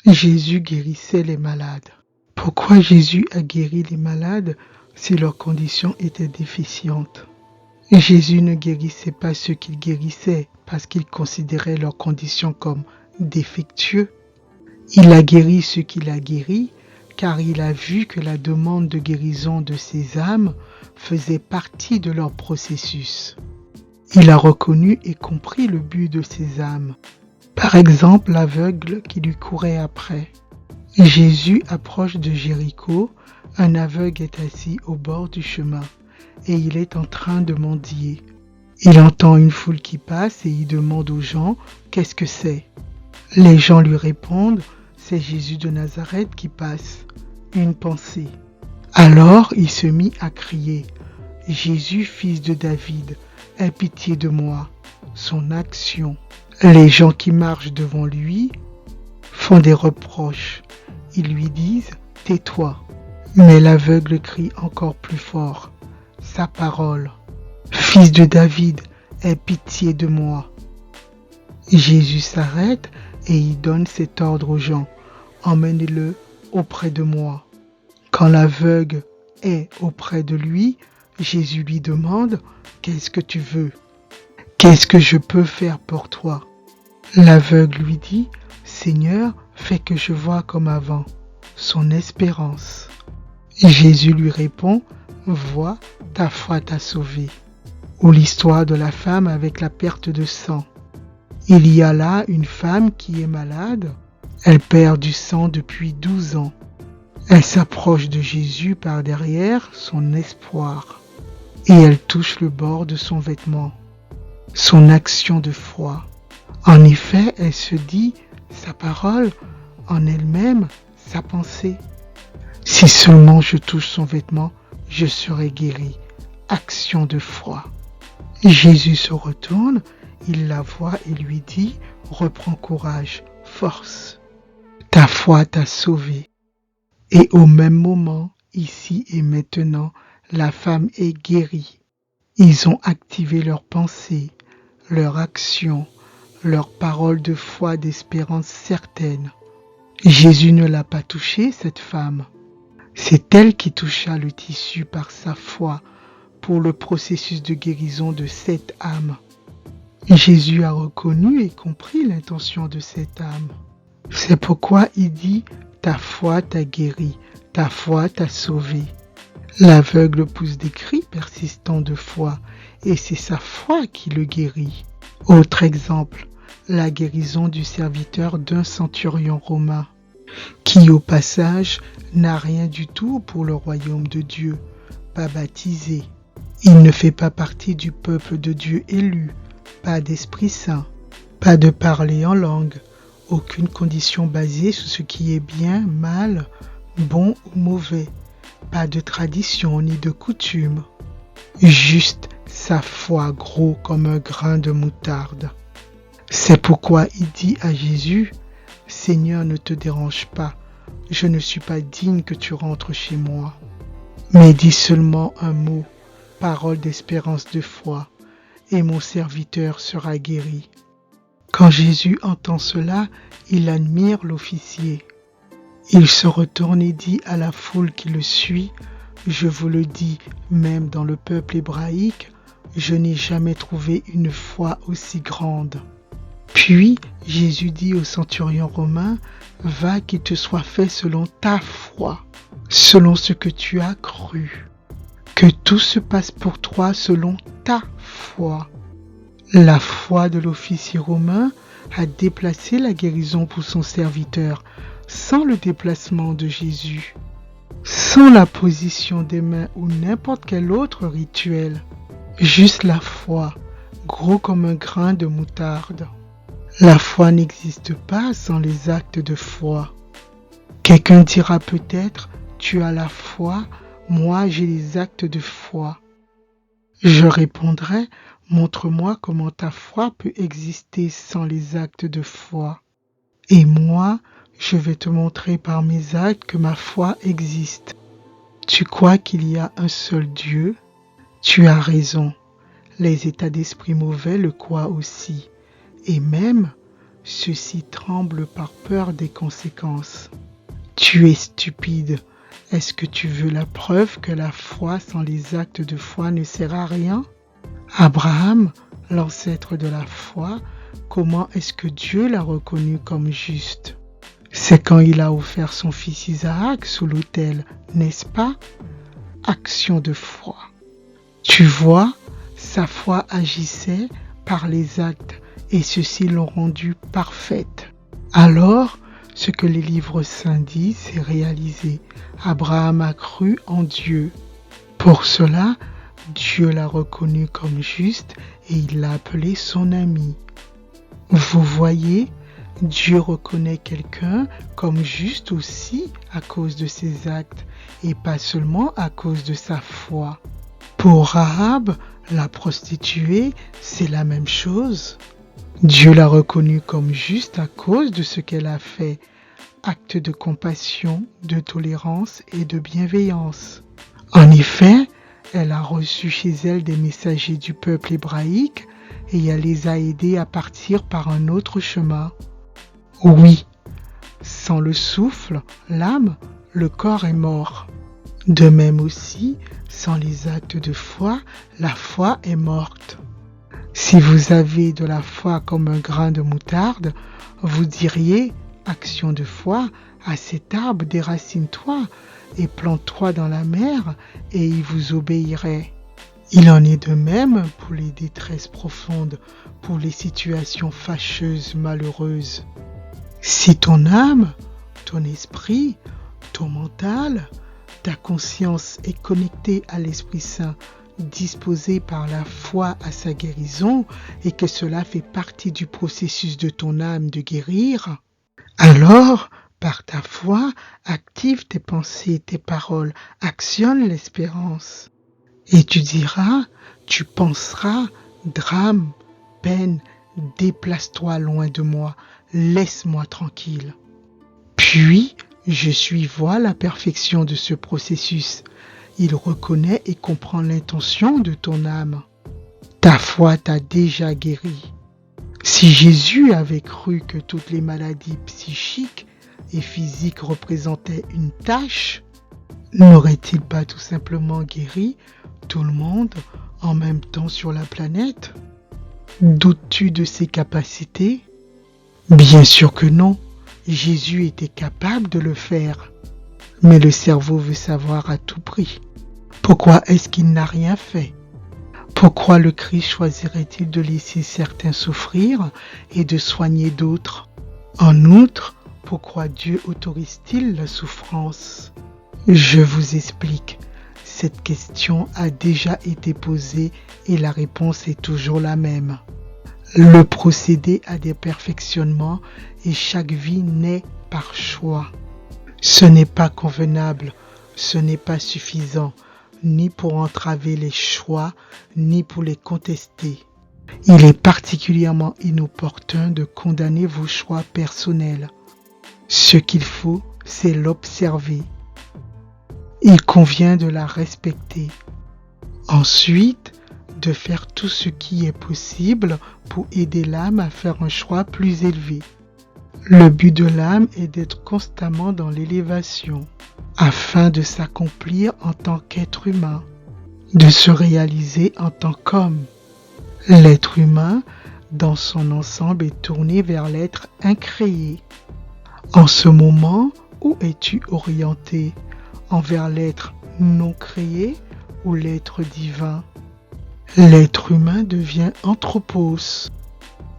Jésus guérissait les malades. Pourquoi Jésus a guéri les malades si leurs conditions étaient déficientes? Jésus ne guérissait pas ceux qu'il guérissait parce qu'il considérait leurs conditions comme défectueux. Il a guéri ceux qu'il a guéris car il a vu que la demande de guérison de ces âmes faisait partie de leur processus. Il a reconnu et compris le but de ces âmes. Par exemple, l'aveugle qui lui courait après. Jésus approche de Jéricho, un aveugle est assis au bord du chemin et il est en train de mendier. Il entend une foule qui passe et il demande aux gens « Qu'est-ce que c'est ?» Les gens lui répondent « C'est Jésus de Nazareth qui passe. » Une pensée. Alors il se mit à crier « Jésus, fils de David, aie pitié de moi. » Son action. Les gens qui marchent devant lui font des reproches. Ils lui disent « Tais-toi ». Mais l'aveugle crie encore plus fort sa parole. « Fils de David, aie pitié de moi. » Jésus s'arrête et il donne cet ordre aux gens. « Emmenez-le auprès de moi. » Quand l'aveugle est auprès de lui, Jésus lui demande « Qu'est-ce que tu veux? Qu'est-ce que je peux faire pour toi ?» L'aveugle lui dit « Seigneur, fais que je voie comme avant. » Son espérance. Jésus lui répond « Vois, ta foi t'a sauvé. » Ou l'histoire de la femme avec la perte de sang. Il y a là une femme qui est malade. Elle perd du sang depuis 12 ans. Elle s'approche de Jésus par derrière, son espoir, et elle touche le bord de son vêtement. Son action de foi. En effet, elle se dit sa parole, en elle-même, sa pensée. Si seulement je touche son vêtement, je serai guéri. Action de foi. Jésus se retourne, il la voit et lui dit « Reprends courage, force. Ta foi t'a sauvé. » Et au même moment, ici et maintenant, la femme est guérie. Ils ont activé leurs pensées, leur action, leurs paroles de foi, d'espérance certaine. Jésus ne l'a pas touchée, cette femme. C'est elle qui toucha le tissu par sa foi pour le processus de guérison de cette âme. Jésus a reconnu et compris l'intention de cette âme. C'est pourquoi il dit « Ta foi t'a guéri, ta foi t'a sauvé. » L'aveugle pousse des cris persistants de foi et c'est sa foi qui le guérit. Autre exemple, la guérison du serviteur d'un centurion romain qui au passage n'a rien du tout pour le royaume de Dieu, pas baptisé. Il ne fait pas partie du peuple de Dieu élu, pas d'Esprit Saint, pas de parler en langue, aucune condition basée sur ce qui est bien, mal, bon ou mauvais, pas de tradition ni de coutume, juste sa foi gros comme un grain de moutarde. C'est pourquoi il dit à Jésus « Seigneur, ne te dérange pas, je ne suis pas digne que tu rentres chez moi. Mais dis seulement un mot, parole d'espérance de foi, et mon serviteur sera guéri. » Quand Jésus entend cela, il admire l'officier. Il se retourne et dit à la foule qui le suit « Je vous le dis, même dans le peuple hébraïque, je n'ai jamais trouvé une foi aussi grande. » Puis Jésus dit au centurion romain « Va qu'il te soit fait selon ta foi, selon ce que tu as cru. Que tout se passe pour toi selon ta foi. » La foi de l'officier romain a déplacé la guérison pour son serviteur sans le déplacement de Jésus, sans la position des mains ou n'importe quel autre rituel. Juste la foi, gros comme un grain de moutarde. La foi n'existe pas sans les actes de foi. Quelqu'un dira peut-être, tu as la foi, moi j'ai les actes de foi. Je répondrai, montre-moi comment ta foi peut exister sans les actes de foi. Et moi, je vais te montrer par mes actes que ma foi existe. Tu crois qu'il y a un seul Dieu? Tu as raison. Les états d'esprit mauvais le croient aussi. Et même, ceux-ci tremblent par peur des conséquences. Tu es stupide. Est-ce que tu veux la preuve que la foi sans les actes de foi ne sert à rien? Abraham, l'ancêtre de la foi, comment est-ce que Dieu l'a reconnu comme juste? C'est quand il a offert son fils Isaac sous l'autel, n'est-ce pas? Action de foi. Tu vois, sa foi agissait par les actes et ceux-ci l'ont rendue parfaite. Alors, ce que les livres saints disent s'est réalisé. Abraham a cru en Dieu. Pour cela, Dieu l'a reconnu comme juste et il l'a appelé son ami. Vous voyez, Dieu reconnaît quelqu'un comme juste aussi à cause de ses actes et pas seulement à cause de sa foi. Pour Rahab, la prostituée, c'est la même chose. Dieu l'a reconnue comme juste à cause de ce qu'elle a fait, acte de compassion, de tolérance et de bienveillance. En effet, elle a reçu chez elle des messagers du peuple hébraïque et elle les a aidés à partir par un autre chemin. Oui, sans le souffle, l'âme, le corps est mort. De même aussi, sans les actes de foi, la foi est morte. Si vous avez de la foi comme un grain de moutarde, vous diriez, action de foi, à cet arbre déracine-toi et plante-toi dans la mer, et il vous obéirait. Il en est de même pour les détresses profondes, pour les situations fâcheuses, malheureuses. Si ton âme, ton esprit, ton mental, ta conscience est connectée à l'Esprit Saint, disposée par la foi à sa guérison et que cela fait partie du processus de ton âme de guérir, alors, par ta foi, active tes pensées, tes paroles, actionne l'espérance. Et tu diras, tu penseras, drame, peine, déplace-toi loin de moi, laisse-moi tranquille. Puis, je vois la perfection de ce processus. Il reconnaît et comprend l'intention de ton âme. Ta foi t'a déjà guéri. Si Jésus avait cru que toutes les maladies psychiques et physiques représentaient une tâche, n'aurait-il pas tout simplement guéri tout le monde en même temps sur la planète? Doutes-tu de ses capacités? Bien sûr que non. Jésus était capable de le faire. Mais le cerveau veut savoir à tout prix. Pourquoi est-ce qu'il n'a rien fait? Pourquoi le Christ choisirait-il de laisser certains souffrir et de soigner d'autres? En outre, pourquoi Dieu autorise-t-il la souffrance? Je vous explique. Cette question a déjà été posée et la réponse est toujours la même. Le procédé a des perfectionnements et chaque vie naît par choix. Ce n'est pas convenable, ce n'est pas suffisant, ni pour entraver les choix, ni pour les contester. Il est particulièrement inopportun de condamner vos choix personnels. Ce qu'il faut, c'est l'observer. Il convient de la respecter. Ensuite, de faire tout ce qui est possible pour aider l'âme à faire un choix plus élevé. Le but de l'âme est d'être constamment dans l'élévation, afin de s'accomplir en tant qu'être humain, de se réaliser en tant qu'homme. L'être humain, dans son ensemble, est tourné vers l'être incréé. En ce moment, où es-tu orienté? Envers l'être non créé ou l'être divin? L'être humain devient anthropos.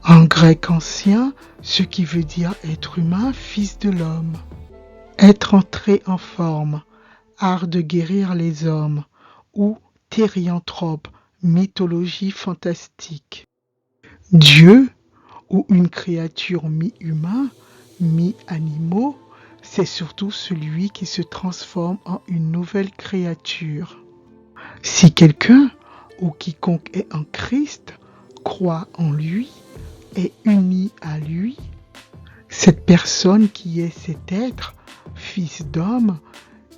En grec ancien, ce qui veut dire être humain, fils de l'homme. Être entré en forme, art de guérir les hommes, ou thérianthrope, mythologie fantastique. Dieu, ou une créature mi-humain, mi-animaux, c'est surtout celui qui se transforme en une nouvelle créature. Si quelqu'un ou quiconque est en Christ, croit en lui, est uni à lui, cette personne qui est cet être, fils d'homme,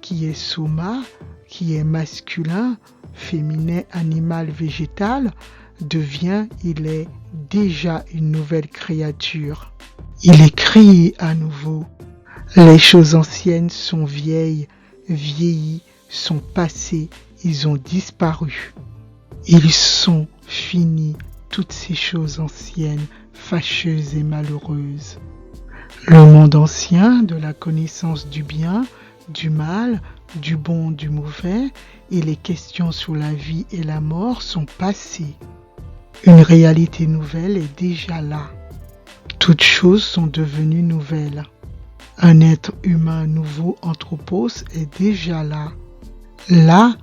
qui est soma, qui est masculin, féminin, animal, végétal, il est déjà une nouvelle créature. Il est créé à nouveau. Les choses anciennes sont vieilles, vieillies, sont passées, ils ont disparu. Ils sont finis, toutes ces choses anciennes, fâcheuses et malheureuses. Le monde ancien de la connaissance du bien, du mal, du bon, du mauvais, et les questions sur la vie et la mort sont passées. Une réalité nouvelle est déjà là. Toutes choses sont devenues nouvelles. Un être humain nouveau anthropos est déjà là. Là,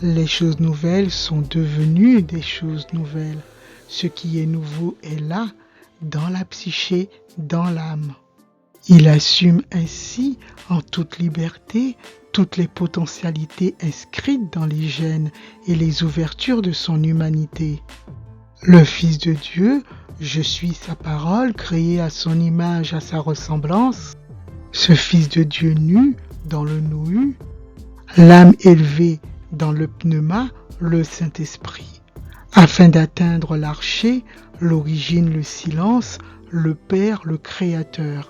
les choses nouvelles sont devenues des choses nouvelles. Ce qui est nouveau est là, dans la psyché, dans l'âme. Il assume ainsi, en toute liberté, toutes les potentialités inscrites dans les gènes et les ouvertures de son humanité. Le Fils de Dieu, je suis sa parole, créé à son image, à sa ressemblance. Ce Fils de Dieu nu, dans le nous, l'âme élevée dans le pneuma, le Saint-Esprit, afin d'atteindre l'archer, l'origine, le silence, le Père, le Créateur.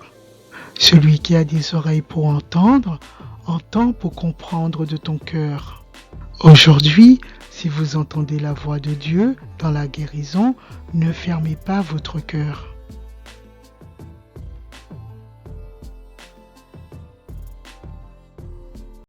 Celui qui a des oreilles pour entendre, entend pour comprendre de ton cœur. Aujourd'hui, si vous entendez la voix de Dieu dans la guérison, ne fermez pas votre cœur.